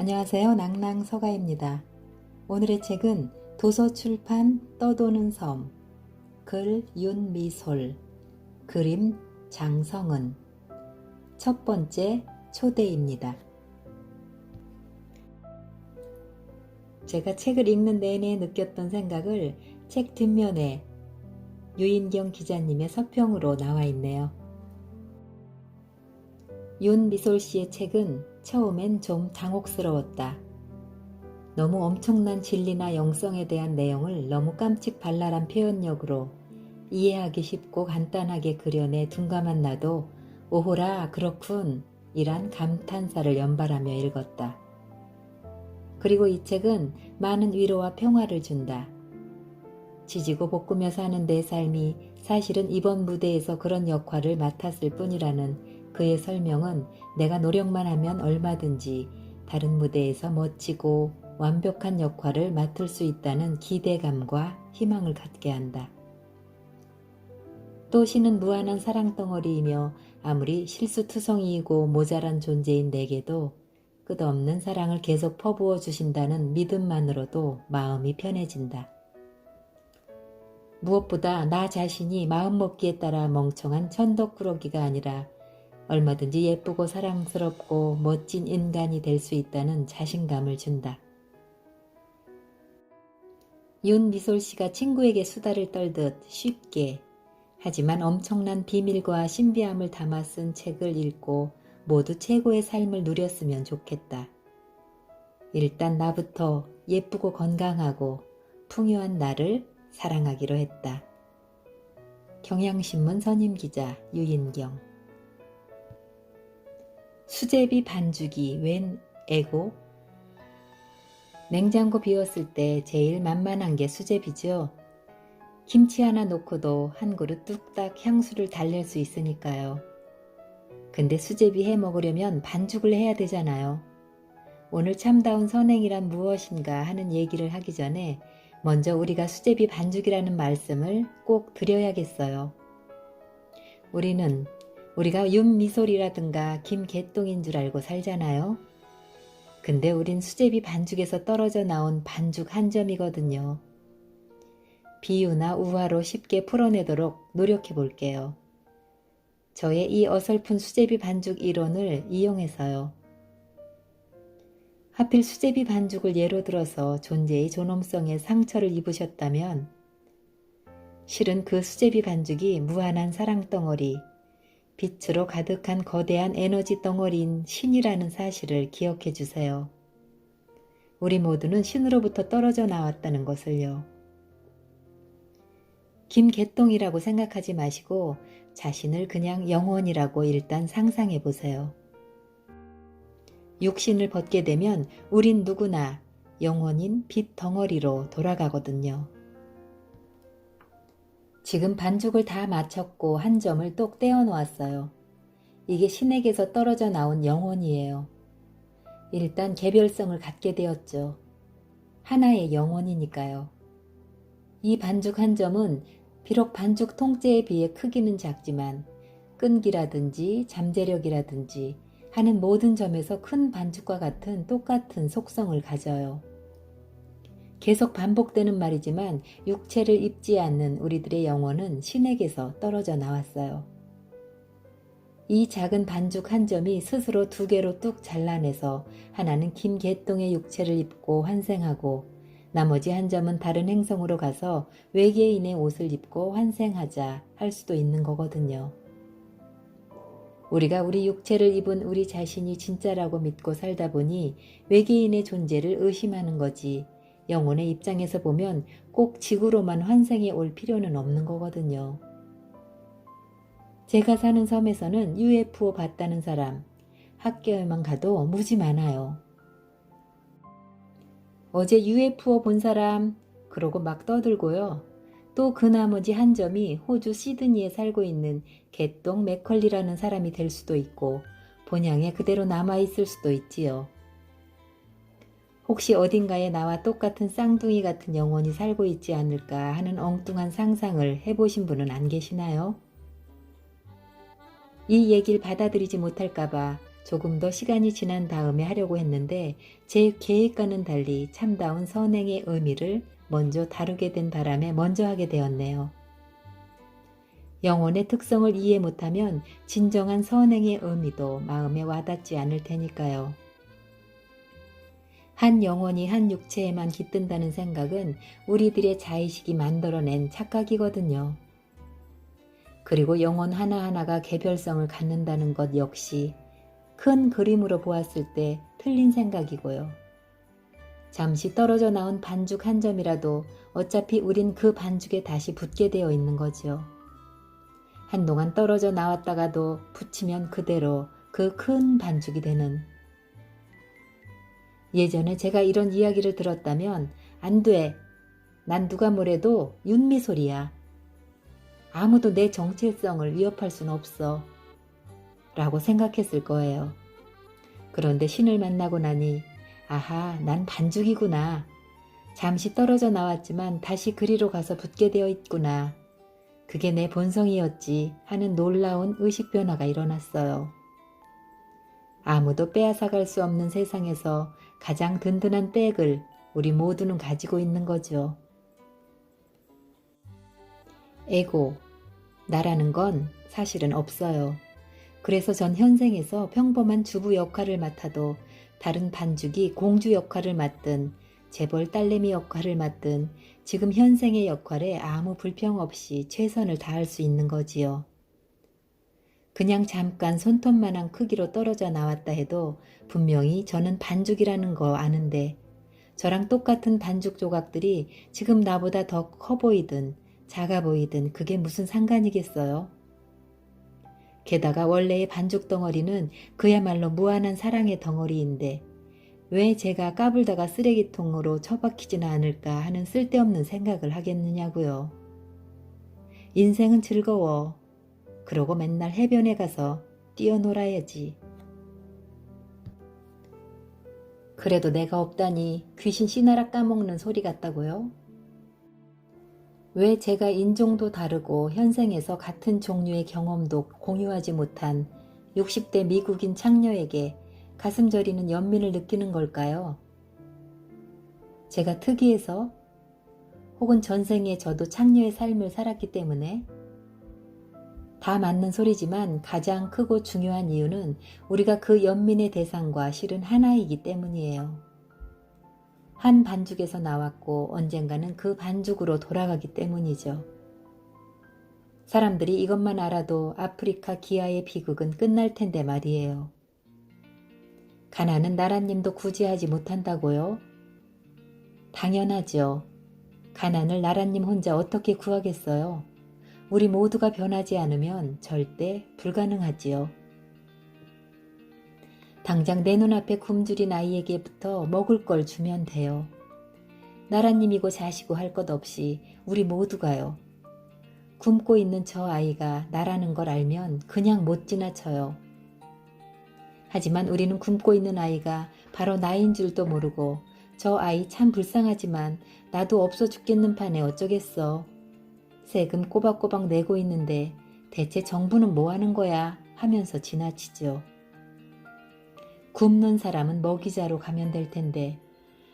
안녕하세요. 낭낭서가입니다. 오늘의 책은 도서출판 떠도는 섬, 글 윤미솔, 그림 장성은, 첫 번째 초대입니다. 제가 책을 읽는 내내 느꼈던 생각을 책 뒷면에 유인경 기자님의 서평으로 나와 있네요. 윤미솔 씨의 책은 처음엔 좀 당혹스러웠다. 너무 엄청난 진리나 영성에 대한 내용을 너무 깜찍발랄한 표현력으로 이해하기 쉽고 간단하게 그려내 둔감한 나도 오호라 그렇군 이란 감탄사를 연발하며 읽었다. 그리고 이 책은 많은 위로와 평화를 준다. 지지고 볶으며 사는 내 삶이 사실은 이번 무대에서 그런 역할을 맡았을 뿐이라는 그의 설명은 내가 노력만 하면 얼마든지 다른 무대에서 멋지고 완벽한 역할을 맡을 수 있다는 기대감과 희망을 갖게 한다. 또 시는 무한한 사랑덩어리이며 아무리 실수투성이이고 모자란 존재인 내게도 끝없는 사랑을 계속 퍼부어 주신다는 믿음만으로도 마음이 편해진다. 무엇보다 나 자신이 마음먹기에 따라 멍청한 천덕꾸러기가 아니라 얼마든지 예쁘고 사랑스럽고 멋진 인간이 될 수 있다는 자신감을 준다. 윤미솔 씨가 친구에게 수다를 떨듯 쉽게 하지만 엄청난 비밀과 신비함을 담아 쓴 책을 읽고 모두 최고의 삶을 누렸으면 좋겠다. 일단 나부터 예쁘고 건강하고 풍요한 나를 사랑하기로 했다. 경향신문 선임기자 유인경. 수제비 반죽이 웬 애고? 냉장고 비웠을 때 제일 만만한 게 수제비죠. 김치 하나 놓고도 한 그릇 뚝딱 향수를 달랠 수 있으니까요. 근데 수제비 해 먹으려면 반죽을 해야 되잖아요. 오늘 참다운 선행이란 무엇인가 하는 얘기를 하기 전에 먼저 우리가 수제비 반죽이라는 말씀을 꼭 드려야겠어요. 우리가 윤미솔이라든가 김개똥인 줄 알고 살잖아요. 근데 우린 수제비 반죽에서 떨어져 나온 반죽 한 점이거든요. 비유나 우화로 쉽게 풀어내도록 노력해 볼게요. 저의 이 어설픈 수제비 반죽 이론을 이용해서요. 하필 수제비 반죽을 예로 들어서 존재의 존엄성에 상처를 입으셨다면 실은 그 수제비 반죽이 무한한 사랑덩어리, 빛으로 가득한 거대한 에너지 덩어리인 신이라는 사실을 기억해 주세요. 우리 모두는 신으로부터 떨어져 나왔다는 것을요. 김개똥이라고 생각하지 마시고 자신을 그냥 영혼이라고 일단 상상해 보세요. 육신을 벗게 되면 우린 누구나 영혼인 빛 덩어리로 돌아가거든요. 지금 반죽을 다 마쳤고 한 점을 똑 떼어 놓았어요. 이게 신에게서 떨어져 나온 영혼이에요. 일단 개별성을 갖게 되었죠. 하나의 영혼이니까요. 이 반죽 한 점은 비록 반죽 통째에 비해 크기는 작지만 끈기라든지 잠재력이라든지 하는 모든 점에서 큰 반죽과 같은 똑같은 속성을 가져요. 계속 반복되는 말이지만 육체를 입지 않는 우리들의 영혼은 신에게서 떨어져 나왔어요. 이 작은 반죽 한 점이 스스로 두 개로 뚝 잘라내서 하나는 김개똥의 육체를 입고 환생하고 나머지 한 점은 다른 행성으로 가서 외계인의 옷을 입고 환생하자 할 수도 있는 거거든요. 우리가 우리 육체를 입은 우리 자신이 진짜라고 믿고 살다 보니 외계인의 존재를 의심하는 거지 영혼의 입장에서 보면 꼭 지구로만 환생해 올 필요는 없는 거거든요. 제가 사는 섬에서는 UFO 봤다는 사람 학교에만 가도 무지 많아요. 어제 UFO 본 사람 그러고 막 떠들고요. 또 그 나머지 한 점이 호주 시드니에 살고 있는 개똥 맥컬리라는 사람이 될 수도 있고 본향에 그대로 남아있을 수도 있지요. 혹시 어딘가에 나와 똑같은 쌍둥이 같은 영혼이 살고 있지 않을까 하는 엉뚱한 상상을 해보신 분은 안 계시나요? 이 얘기를 받아들이지 못할까봐 조금 더 시간이 지난 다음에 하려고 했는데 제 계획과는 달리 참다운 선행의 의미를 먼저 다루게 된 바람에 먼저 하게 되었네요. 영혼의 특성을 이해 못하면 진정한 선행의 의미도 마음에 와닿지 않을 테니까요. 한 영혼이 한 육체에만 깃든다는 생각은 우리들의 자의식이 만들어낸 착각이거든요. 그리고 영혼 하나하나가 개별성을 갖는다는 것 역시 큰 그림으로 보았을 때 틀린 생각이고요. 잠시 떨어져 나온 반죽 한 점이라도 어차피 우린 그 반죽에 다시 붙게 되어 있는 거죠. 한동안 떨어져 나왔다가도 붙이면 그대로 그 큰 반죽이 되는. 예전에 제가 이런 이야기를 들었다면 안 돼. 난 누가 뭐래도 윤미 소리야. 아무도 내 정체성을 위협할 순 없어. 라고 생각했을 거예요. 그런데 신을 만나고 나니 아하, 난 반죽이구나. 잠시 떨어져 나왔지만 다시 그리로 가서 붙게 되어 있구나. 그게 내 본성이었지 하는 놀라운 의식 변화가 일어났어요. 아무도 빼앗아갈 수 없는 세상에서 가장 든든한 백을 우리 모두는 가지고 있는 거죠. 에고, 나라는 건 사실은 없어요. 그래서 전 현생에서 평범한 주부 역할을 맡아도 다른 반죽이 공주 역할을 맡든 재벌 딸내미 역할을 맡든 지금 현생의 역할에 아무 불평 없이 최선을 다할 수 있는 거지요. 그냥 잠깐 손톱만한 크기로 떨어져 나왔다 해도 분명히 저는 반죽이라는 거 아는데 저랑 똑같은 반죽 조각들이 지금 나보다 더 커 보이든 작아 보이든 그게 무슨 상관이겠어요? 게다가 원래의 반죽 덩어리는 그야말로 무한한 사랑의 덩어리인데 왜 제가 까불다가 쓰레기통으로 처박히지는 않을까 하는 쓸데없는 생각을 하겠느냐고요. 인생은 즐거워. 그러고 맨날 해변에 가서 뛰어놀아야지. 그래도 내가 없다니 귀신 씨나라 까먹는 소리 같다고요? 왜 제가 인종도 다르고 현생에서 같은 종류의 경험도 공유하지 못한 60대 미국인 창녀에게 가슴 저리는 연민을 느끼는 걸까요? 제가 특이해서? 혹은 전생에 저도 창녀의 삶을 살았기 때문에? 다 맞는 소리지만 가장 크고 중요한 이유는 우리가 그 연민의 대상과 실은 하나이기 때문이에요. 한 반죽에서 나왔고 언젠가는 그 반죽으로 돌아가기 때문이죠. 사람들이 이것만 알아도 아프리카 기아의 비극은 끝날 텐데 말이에요. 가난은 나라님도 구제하지 못한다고요? 당연하죠. 가난을 나라님 혼자 어떻게 구하겠어요? 우리 모두가 변하지 않으면 절대 불가능하지요. 당장 내 눈앞에 굶주린 아이에게부터 먹을 걸 주면 돼요. 나라님이고 자시고 할 것 없이 우리 모두가요. 굶고 있는 저 아이가 나라는 걸 알면 그냥 못 지나쳐요. 하지만 우리는 굶고 있는 아이가 바로 나인 줄도 모르고 저 아이 참 불쌍하지만 나도 없어 죽겠는 판에 어쩌겠어. 세금 꼬박꼬박 내고 있는데 대체 정부는 뭐 하는 거야 하면서 지나치죠. 굶는 사람은 먹이자로 가면 될 텐데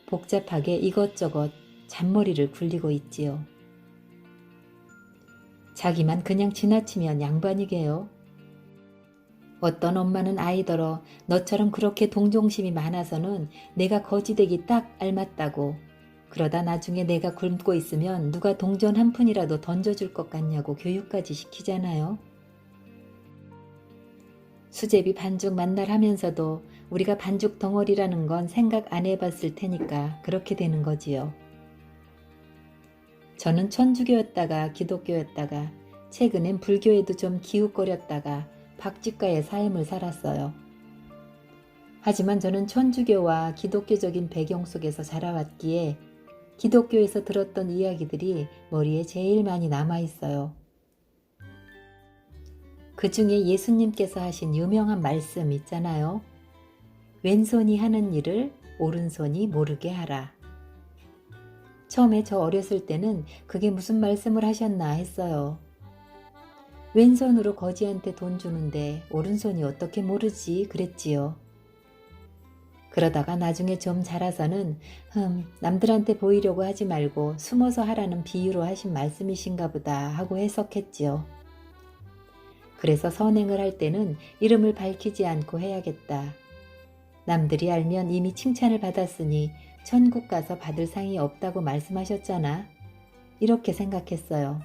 복잡하게 이것저것 잔머리를 굴리고 있지요. 자기만 그냥 지나치면 양반이게요. 어떤 엄마는 아이더러 너처럼 그렇게 동정심이 많아서는 내가 거지되기 딱 알맞다고 그러다 나중에 내가 굶고 있으면 누가 동전 한 푼이라도 던져줄 것 같냐고 교육까지 시키잖아요. 수제비 반죽 만날 하면서도 우리가 반죽 덩어리라는 건 생각 안 해봤을 테니까 그렇게 되는 거지요. 저는 천주교였다가 기독교였다가 최근엔 불교에도 좀 기웃거렸다가 박쥐가의 삶을 살았어요. 하지만 저는 천주교와 기독교적인 배경 속에서 자라왔기에 기독교에서 들었던 이야기들이 머리에 제일 많이 남아있어요. 그 중에 예수님께서 하신 유명한 말씀 있잖아요. 왼손이 하는 일을 오른손이 모르게 하라. 처음에 저 어렸을 때는 그게 무슨 말씀을 하셨나 했어요. 왼손으로 거지한테 돈 주는데 오른손이 어떻게 모르지 그랬지요. 그러다가 나중에 좀 자라서는 남들한테 보이려고 하지 말고 숨어서 하라는 비유로 하신 말씀이신가 보다 하고 해석했지요. 그래서 선행을 할 때는 이름을 밝히지 않고 해야겠다. 남들이 알면 이미 칭찬을 받았으니 천국 가서 받을 상이 없다고 말씀하셨잖아. 이렇게 생각했어요.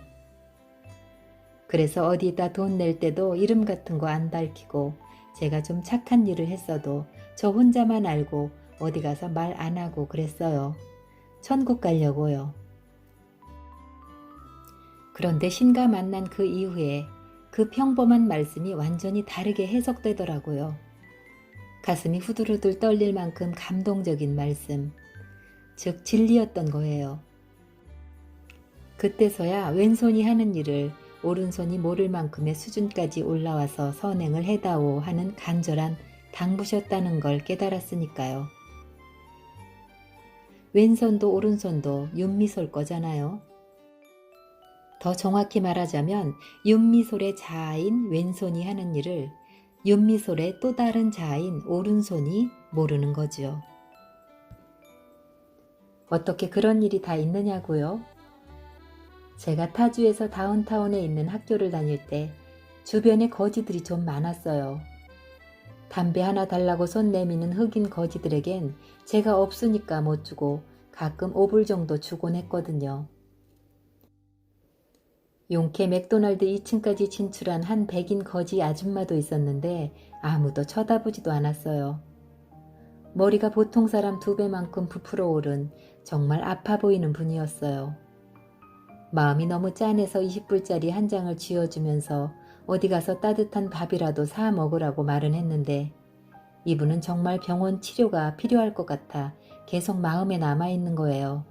그래서 어디다 돈 낼 때도 이름 같은 거 안 밝히고 제가 좀 착한 일을 했어도 저 혼자만 알고 어디 가서 말 안 하고 그랬어요. 천국 가려고요. 그런데 신과 만난 그 이후에 그 평범한 말씀이 완전히 다르게 해석되더라고요. 가슴이 후들후들 떨릴 만큼 감동적인 말씀, 즉 진리였던 거예요. 그때서야 왼손이 하는 일을 오른손이 모를 만큼의 수준까지 올라와서 선행을 해다오 하는 간절한 당부셨다는 걸 깨달았으니까요. 왼손도 오른손도 윤미솔 거잖아요. 더 정확히 말하자면 윤미솔의 자아인 왼손이 하는 일을 윤미솔의 또 다른 자아인 오른손이 모르는 거죠. 어떻게 그런 일이 다 있느냐고요? 제가 타주에서 다운타운에 있는 학교를 다닐 때 주변에 거지들이 좀 많았어요. 담배 하나 달라고 손 내미는 흑인 거지들에겐 제가 없으니까 못 주고 가끔 5불 정도 주곤 했거든요. 용케 맥도날드 2층까지 진출한 한 백인 거지 아줌마도 있었는데 아무도 쳐다보지도 않았어요. 머리가 보통 사람 2배만큼 부풀어 오른 정말 아파 보이는 분이었어요. 마음이 너무 짠해서 20불짜리 한 장을 쥐어주면서 어디 가서 따뜻한 밥이라도 사 먹으라고 말은 했는데 이분은 정말 병원 치료가 필요할 것 같아 계속 마음에 남아있는 거예요.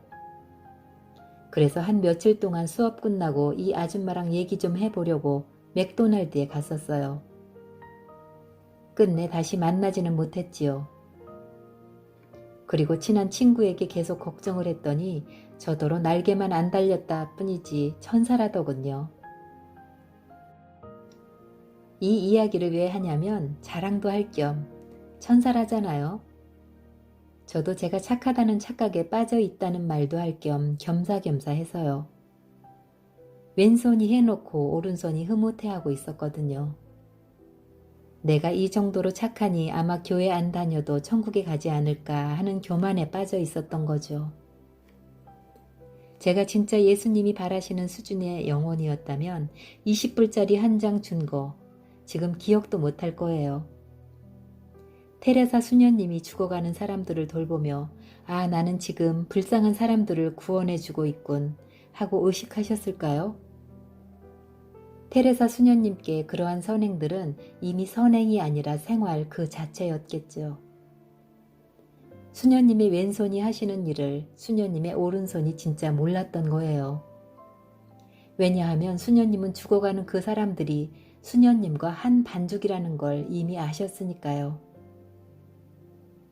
그래서 한 며칠 동안 수업 끝나고 이 아줌마랑 얘기 좀 해보려고 맥도날드에 갔었어요. 끝내 다시 만나지는 못했지요. 그리고 친한 친구에게 계속 걱정을 했더니 저더러 날개만 안 달렸다 뿐이지 천사라더군요. 이 이야기를 왜 하냐면 자랑도 할 겸 천사라잖아요. 저도 제가 착하다는 착각에 빠져 있다는 말도 할 겸 겸사겸사 해서요. 왼손이 해놓고 오른손이 흐뭇해하고 있었거든요. 내가 이 정도로 착하니 아마 교회 안 다녀도 천국에 가지 않을까 하는 교만에 빠져 있었던 거죠. 제가 진짜 예수님이 바라시는 수준의 영혼이었다면 20불짜리 한 장 준 거 지금 기억도 못할 거예요. 테레사 수녀님이 죽어가는 사람들을 돌보며 아 나는 지금 불쌍한 사람들을 구원해주고 있군 하고 의식하셨을까요? 테레사 수녀님께 그러한 선행들은 이미 선행이 아니라 생활 그 자체였겠죠. 수녀님의 왼손이 하시는 일을 수녀님의 오른손이 진짜 몰랐던 거예요. 왜냐하면 수녀님은 죽어가는 그 사람들이 수녀님과 한 반죽이라는 걸 이미 아셨으니까요.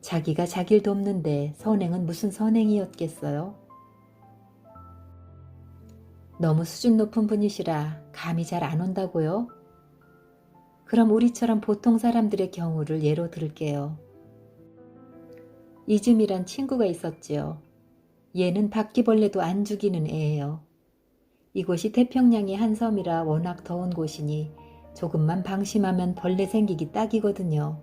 자기가 자기를 돕는데 선행은 무슨 선행이었겠어요? 너무 수준 높은 분이시라 감이 잘 안 온다고요? 그럼 우리처럼 보통 사람들의 경우를 예로 들을게요. 이즘이란 친구가 있었지요. 얘는 바퀴벌레도 안 죽이는 애예요. 이곳이 태평양의 한 섬이라 워낙 더운 곳이니 조금만 방심하면 벌레 생기기 딱이거든요.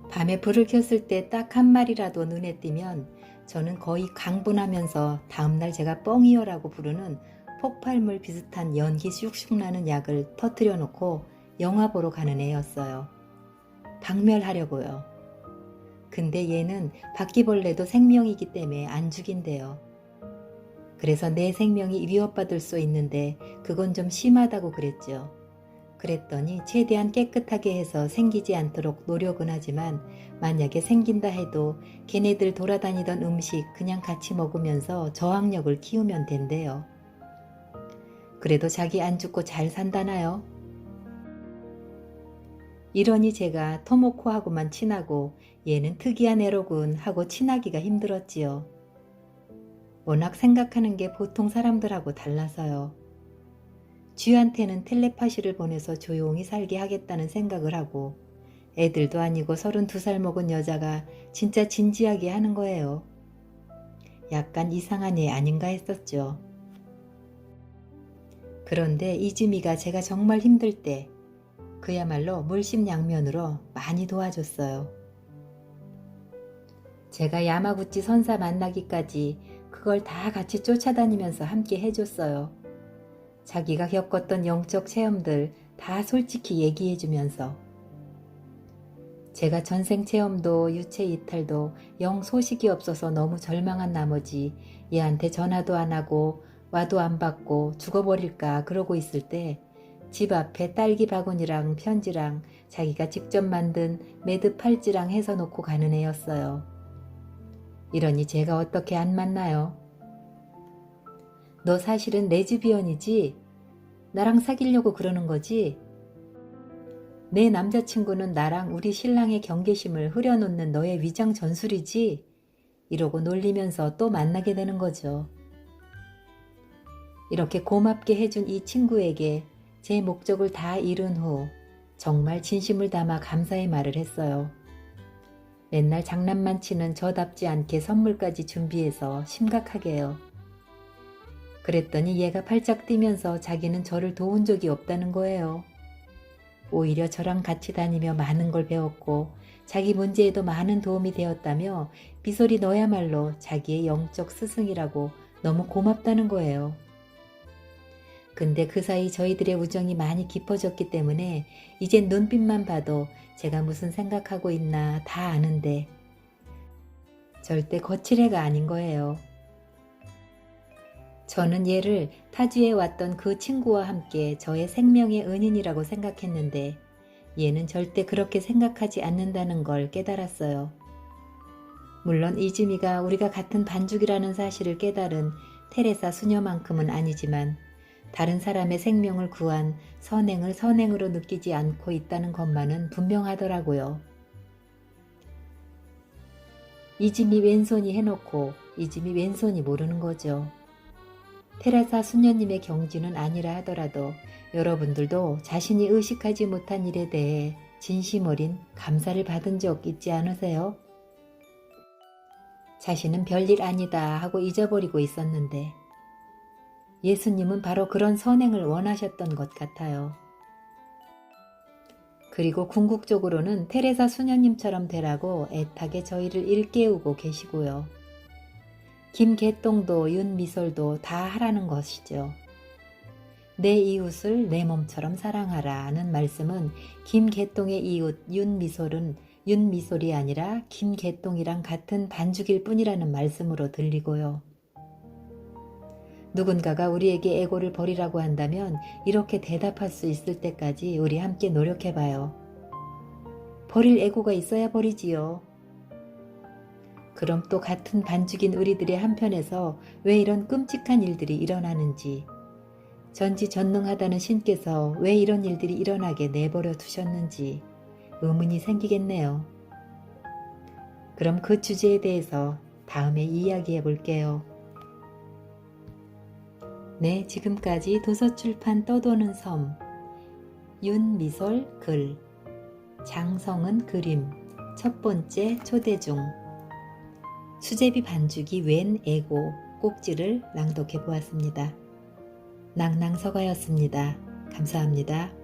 밤에 불을 켰을 때 딱 한 마리라도 눈에 띄면 저는 거의 강분하면서 다음날 제가 뻥이어라고 부르는 폭발물 비슷한 연기 슉슉 나는 약을 터뜨려 놓고 영화 보러 가는 애였어요. 박멸하려고요. 근데 얘는 바퀴벌레도 생명이기 때문에 안 죽인대요. 그래서 내 생명이 위협받을 수 있는데 그건 좀 심하다고 그랬죠. 그랬더니 최대한 깨끗하게 해서 생기지 않도록 노력은 하지만 만약에 생긴다 해도 걔네들 돌아다니던 음식 그냥 같이 먹으면서 저항력을 키우면 된대요. 그래도 자기 안 죽고 잘 산다나요? 이러니 제가 토모코하고만 친하고 얘는 특이한 애로군 하고 친하기가 힘들었지요. 워낙 생각하는 게 보통 사람들하고 달라서요. 쥐한테는 텔레파시를 보내서 조용히 살게 하겠다는 생각을 하고 애들도 아니고 32살 먹은 여자가 진짜 진지하게 하는 거예요. 약간 이상한 애 아닌가 했었죠. 그런데 이즈미가 제가 정말 힘들 때 그야말로 물심양면으로 많이 도와줬어요. 제가 야마구치 선사 만나기까지 그걸 다 같이 쫓아다니면서 함께 해줬어요. 자기가 겪었던 영적 체험들 다 솔직히 얘기해주면서 제가 전생 체험도 유체 이탈도 영 소식이 없어서 너무 절망한 나머지 얘한테 전화도 안 하고 와도 안 받고 죽어버릴까 그러고 있을 때 집 앞에 딸기 바구니랑 편지랑 자기가 직접 만든 매드 팔찌랑 해서 놓고 가는 애였어요. 이러니 제가 어떻게 안 만나요? 너 사실은 레즈비언이지? 나랑 사귀려고 그러는 거지? 내 남자친구는 나랑 우리 신랑의 경계심을 흐려놓는 너의 위장 전술이지? 이러고 놀리면서 또 만나게 되는 거죠. 이렇게 고맙게 해준 이 친구에게 제 목적을 다 이룬 후 정말 진심을 담아 감사의 말을 했어요. 맨날 장난만 치는 저답지 않게 선물까지 준비해서 심각하게요. 그랬더니 얘가 팔짝 뛰면서 자기는 저를 도운 적이 없다는 거예요. 오히려 저랑 같이 다니며 많은 걸 배웠고 자기 문제에도 많은 도움이 되었다며 비솔이 너야말로 자기의 영적 스승이라고 너무 고맙다는 거예요. 근데 그 사이 저희들의 우정이 많이 깊어졌기 때문에 이젠 눈빛만 봐도 제가 무슨 생각하고 있나 다 아는데 절대 거칠 애가 아닌 거예요. 저는 얘를 타주에 왔던 그 친구와 함께 저의 생명의 은인이라고 생각했는데 얘는 절대 그렇게 생각하지 않는다는 걸 깨달았어요. 물론 이즈미가 우리가 같은 반죽이라는 사실을 깨달은 테레사 수녀만큼은 아니지만 다른 사람의 생명을 구한 선행을 선행으로 느끼지 않고 있다는 것만은 분명하더라고요. 이즈미 왼손이 해놓고 이즈미 왼손이 모르는 거죠. 테레사 수녀님의 경지는 아니라 하더라도 여러분들도 자신이 의식하지 못한 일에 대해 진심 어린 감사를 받은 적 있지 않으세요? 자신은 별일 아니다 하고 잊어버리고 있었는데 예수님은 바로 그런 선행을 원하셨던 것 같아요. 그리고 궁극적으로는 테레사 수녀님처럼 되라고 애타게 저희를 일깨우고 계시고요. 김개똥도 윤미솔도 다 하라는 것이죠. 내 이웃을 내 몸처럼 사랑하라는 말씀은 김개똥의 이웃 윤미솔은 윤미솔이 아니라 김개똥이랑 같은 반죽일 뿐이라는 말씀으로 들리고요. 누군가가 우리에게 애고를 버리라고 한다면 이렇게 대답할 수 있을 때까지 우리 함께 노력해봐요. 버릴 애고가 있어야 버리지요. 그럼 또 같은 반죽인 우리들의 한편에서 왜 이런 끔찍한 일들이 일어나는지, 전지전능하다는 신께서 왜 이런 일들이 일어나게 내버려 두셨는지 의문이 생기겠네요. 그럼 그 주제에 대해서 다음에 이야기해 볼게요. 네, 지금까지 도서출판 떠도는 섬, 윤미솔 글, 장성은 그림, 첫 번째 초대 중, 수제비 반죽이 웬 애고 꼭지를 낭독해 보았습니다. 낭낭서가였습니다. 감사합니다.